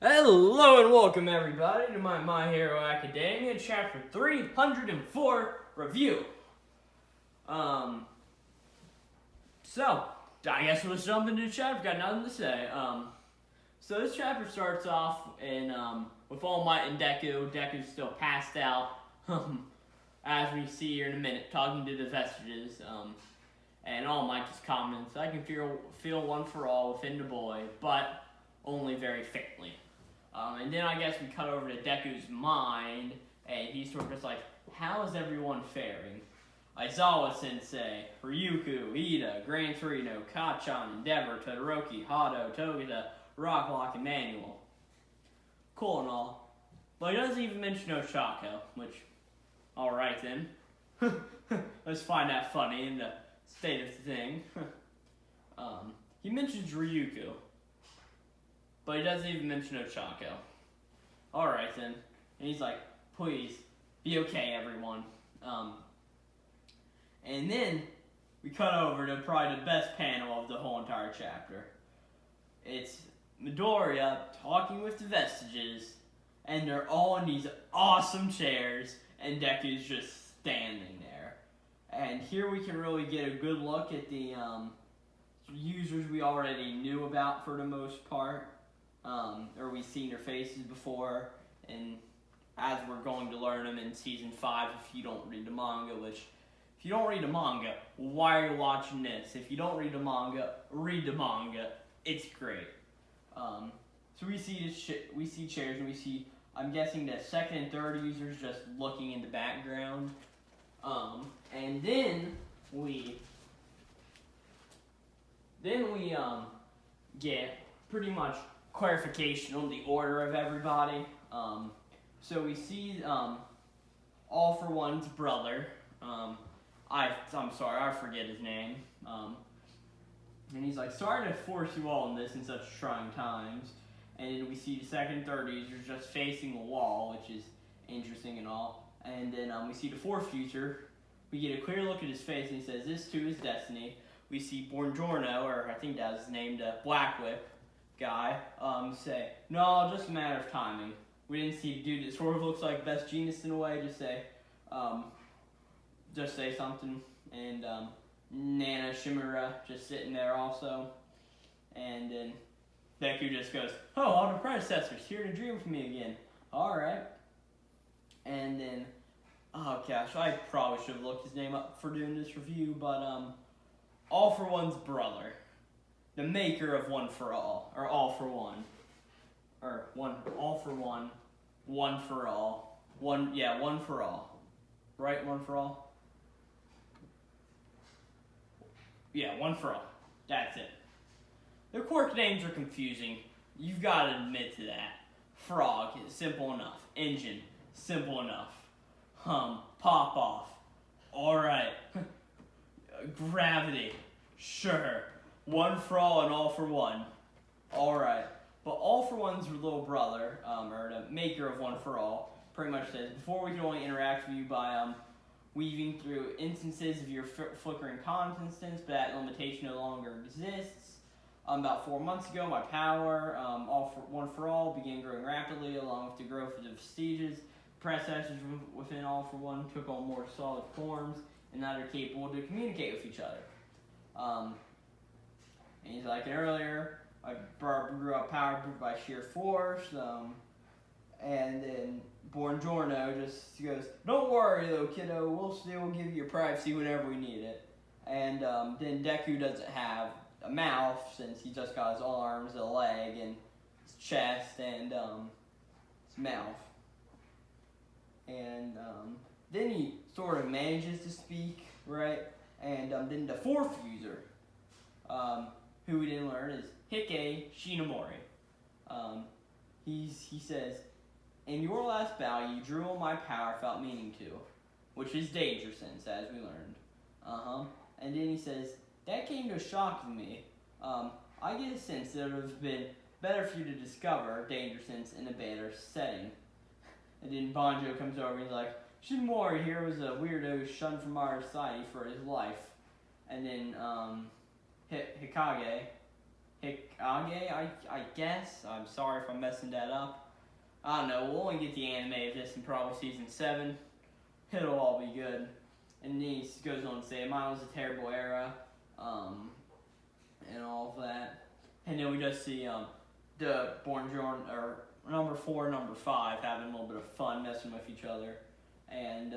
Hello and welcome everybody to My Hero Academia Chapter 304 review. So I guess we'll just jump into the chapter. Got nothing to say. So this chapter starts off in with All Might and Deku. Deku's still passed out, as we see here in a minute, talking to the Vestiges. And All Might just comments, "I can feel one for all within the boy, but only very faintly." And then I guess we cut over to Deku's mind, and he's sort of just like, "How is everyone faring? Aizawa-sensei, Ryuku, Ida, Gran Torino, Kacchan, Endeavor, Todoroki, Hado, Togata, Rocklock, and Manuel." Cool and all. But he doesn't even mention Oshako, which, alright then. Let's find that funny in the state of the thing. He mentions Ryuku, but he doesn't even mention Oshako. Alright then. And he's like, "Please, be okay, everyone." And then we cut over to probably the best panel of the whole entire chapter. It's Midoriya talking with the Vestiges, and they're all in these awesome chairs, and Deku's just standing there. And here we can really get a good look at the users we already knew about for the most part. Or we've seen their faces before, and as we're going to learn them in Season 5 if you don't read the manga, which, if you don't read the manga, why are you watching this? If you don't read the manga, read the manga. It's great. So we see chairs, and we see, I'm guessing, the second and third users just looking in the background. And then we get pretty much clarification on the order of everybody. So we see All For One's brother. I'm sorry, I forget his name. And he's like, "Sorry to force you all in this in such trying times." And then we see the second and third users just facing the wall, which is interesting and all. And then we see the fourth user. We get a clear look at his face, and he says, "This too is destiny." We see Buongiorno, or I think that was his name, the Black Whip guy, say, "No, just a matter of timing." We didn't see a dude that sort of looks like Best Genius in a way just say something. And Nana Shimura just sitting there also. And then Deku just goes, "Oh, all the predecessors here to dream with me again. Alright." And then, oh gosh, I probably should have looked his name up for doing this review, but All For One's brother, the maker of One For All, or All For One, or All For One, One For All, One For All, right? One For All? Yeah, One For All. That's it. Their quirk names are confusing. You've got to admit to that. Frog is simple enough. Engine, simple enough. Pop Off, alright. Gravity, sure. One For All and All For One, alright. But All For One's little brother, or the maker of One For All, pretty much says, "Before we could only interact with you by weaving through instances of your flickering consistence, but that limitation no longer exists. About 4 months ago, my power, One For All, began growing rapidly, along with the growth of the vestiges. Predecessors within All For One took on more solid forms, and now they're capable to communicate with each other." And he's like, "Earlier, I grew up powered by sheer force." And then Buongiorno just goes, "Don't worry though, kiddo, we'll still give you your privacy whenever we need it." And then Deku doesn't have a mouth, since he just got his arms, a leg, and his chest, and his mouth. And then he sort of manages to speak, right? And then the fourth user, who we didn't learn, is Hike Shinomori. He says, "In your last battle, you drew on my power without meaning to," which is Danger Sense, as we learned. And then he says, "That came to shock me. I get a sense that it would have been better for you to discover Danger Sense in a better setting." And then Banjo comes over and he's like, "Shinomori here was a weirdo shunned from our society for his life." And then Hikage, I guess. I'm sorry if I'm messing that up. I don't know, we'll only get the anime of this in probably season 7. It'll all be good. And then he goes on to say, mine was a terrible era, and all of that. And then we just see the or number 4 and number 5 having a little bit of fun messing with each other. And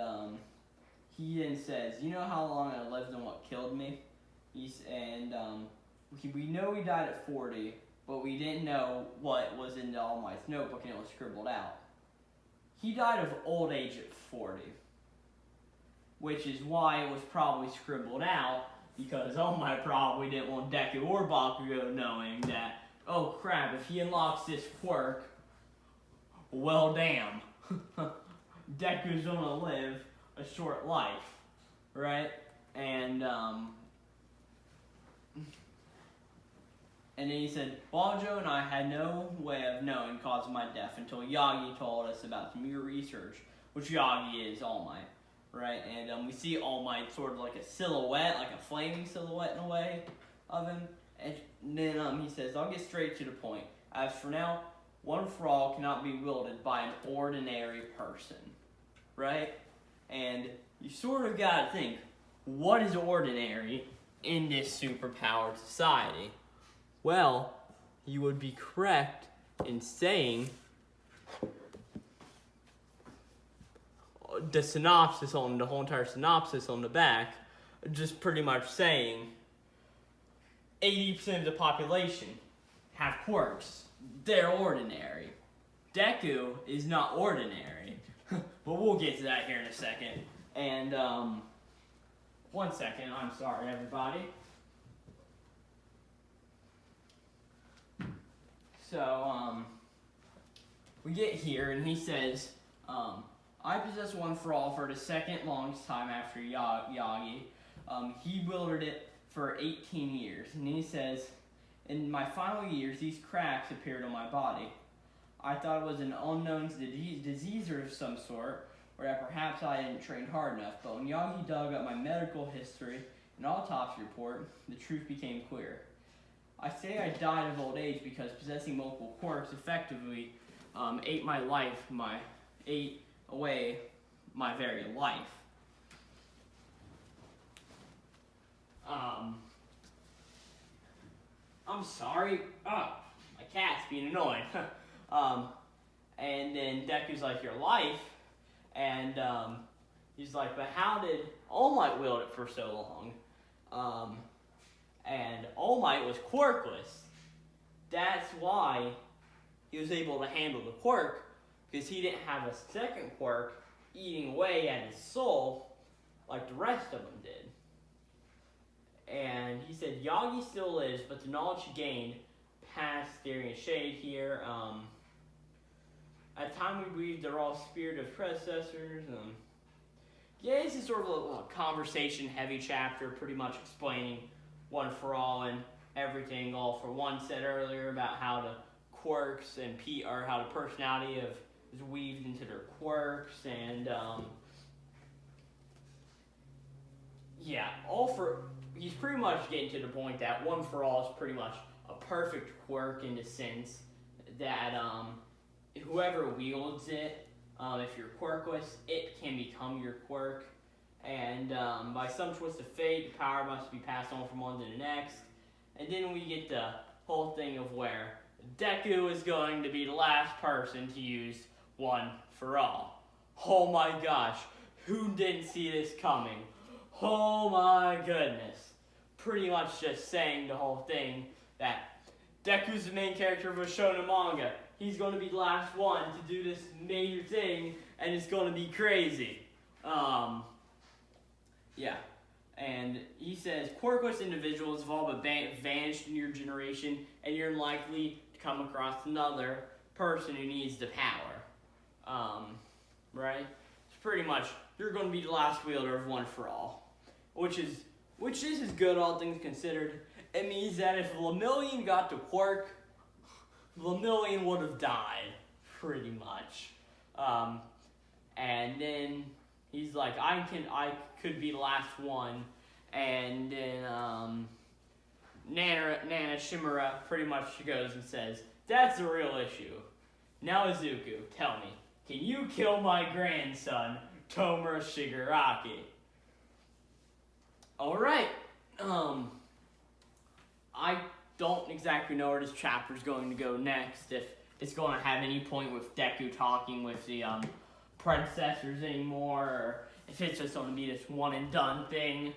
he then says, you know how long I lived and what killed me? We know he died at 40, but we didn't know what was in the All Might's notebook, and it was scribbled out. He died of old age at 40, which is why it was probably scribbled out, because All Might probably didn't want Deku or Bakugo knowing that, oh crap, if he unlocks this quirk, well damn, Deku's gonna live a short life, right? And then he said, Banjo and I had no way of knowing cause of my death until Yagi told us about some new research, which Yagi is All Might, right? And we see All Might sort of like a silhouette, like a flaming silhouette in a way of him. And then he says, I'll get straight to the point. As for now, One for All cannot be wielded by an ordinary person, right? And you sort of gotta think, what is ordinary in this superpowered society? Well, you would be correct in saying the synopsis on the whole entire synopsis on the back, just pretty much saying 80% of the population have quirks. They're ordinary. Deku is not ordinary. But we'll get to that here in a second. And, 1 second, I'm sorry, everybody. So, we get here, and he says, I possess One for All for the second longest time after Yagi. He wielded it for 18 years. And he says, in my final years, these cracks appeared on my body. I thought it was an unknown disease of some sort, or that perhaps I didn't train hard enough. But when Yagi dug up my medical history and autopsy report, the truth became clear. I say I died of old age because possessing multiple quirks effectively ate away my very life. I'm sorry. My cat's being annoying. And then Deku's like, your life? And he's like, but how did All Might wield it for so long? And All Might was quirkless. That's why he was able to handle the quirk, because he didn't have a second quirk eating away at his soul like the rest of them did. And he said, Yagi still lives, but the knowledge he gained past steering a shade here. At the time we believe they're all spirit of predecessors. Yeah, this is sort of a conversation-heavy chapter, pretty much explaining One for All and everything All for One said earlier about how the quirks and how the personality is weaved into their quirks, and he's pretty much getting to the point that One for All is pretty much a perfect quirk in the sense that whoever wields it, if you're quirkless, it can become your quirk. And by some twist of fate, the power must be passed on from one to the next. And then we get the whole thing of where Deku is going to be the last person to use One for All. Oh my gosh, who didn't see this coming? Oh my goodness. Pretty much just saying the whole thing that Deku's the main character of a shonen manga. He's going to be the last one to do this major thing, and it's going to be crazy. And he says, quirkless individuals have all but vanished in your generation, and you're unlikely to come across another person who needs the power. Right? It's pretty much, you're going to be the last wielder of One for All. Which is good, all things considered. It means that if Lemillion got the quirk, Lemillion would have died, pretty much. And then he's like, I could be the last one. And then Nana Shimura pretty much goes and says, "That's the real issue. Now Izuku, tell me, can you kill my grandson, Tomura Shigaraki?" Alright, I don't exactly know where this chapter is going to go next, if it's going to have any point with Deku talking with the predecessors anymore, or if it's just going to be this one and done thing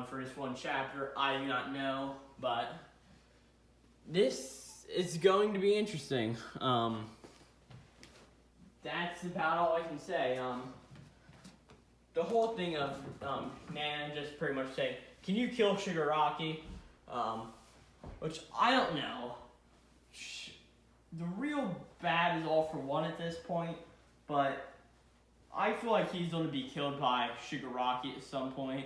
for this one chapter. I do not know, but this is going to be interesting. That's about all I can say. The whole thing of Nana just pretty much saying, "Can you kill Shigaraki?" Which I don't know. The real bad is all for one at this point, but I feel like he's going to be killed by Shigaraki at some point.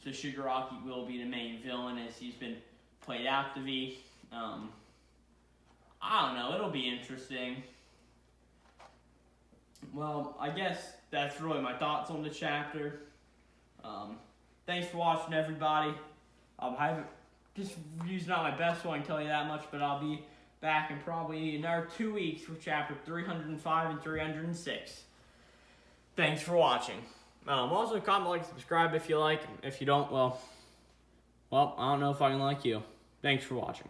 So Shigaraki will be the main villain as he's been played out to be. I don't know, it'll be interesting. Well, I guess that's really my thoughts on the chapter. Thanks for watching, everybody. This review's not my best one, I can tell you that much, but I'll be back in probably another 2 weeks with chapter 305 and 306. Thanks for watching. Also, comment, like, subscribe if you like. If you don't, well, I don't know if I can like you. Thanks for watching.